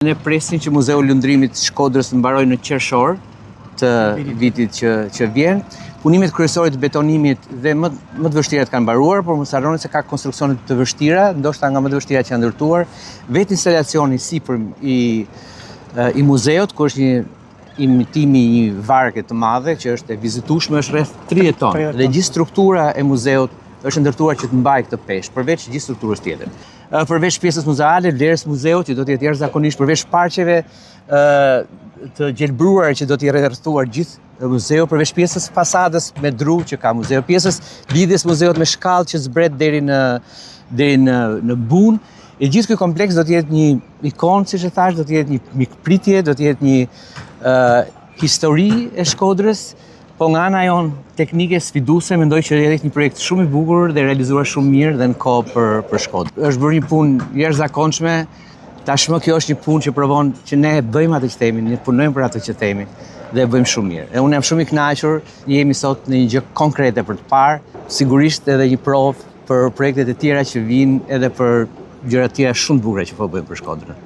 Ne presim që Muzeu i Lundrimit Shkodrës të mbarojë në qershor të vitit që vjen. Punimet kryesore të betonimit dhe më të vështira kanë mbaruar, por mos harroni se ka konstruksione të vështira, ndoshta nga më të vështira që janë ndërtuar. Vetë instalacioni sipër i muzeut, ku është një imitimi i një varke të madhe që është e vizitueshme, është rreth 30 tonë. Dhe gjithë struktura e muzeut është ndërtuar që të mbajë këtë peshë, përveç gjithë strukturës tjetër. Përveç pjesës muzeale, vlerës muzeut që do të jetë jashtëzakonisht, përveç parqeve të gjelbruar që do t'i rrethuar gjithë muzeu, përveç pjesës fasadës me dru që ka muzeu, pjesës lidhjes muzeut me shkallë që zbret deri në bun. E gjithë ky kompleks do të jetë një ikonë, siç e thash, do të jetë një mikpritje, do të jetë një histori e Shkodrës. Po nga ana jon teknike sfiduese, mendoj që është një projekt shumë i bukur dhe realizuar shumë mirë dhe në kohë për Shkodrë. Është bërë një punë jashtëzakonshme. Tashmë kjo është një punë që provon që ne bëjmë atë që themi, ne punojmë për atë që themi dhe e bëjmë shumë mirë. E unë jam shumë i kënaqur, jemi sot në një gjë konkrete për të parë, sigurisht edhe një provë për projektet e tjera që vijnë edhe për gjëra të tjera shumë të bukura që po bëjmë për Shkodrën.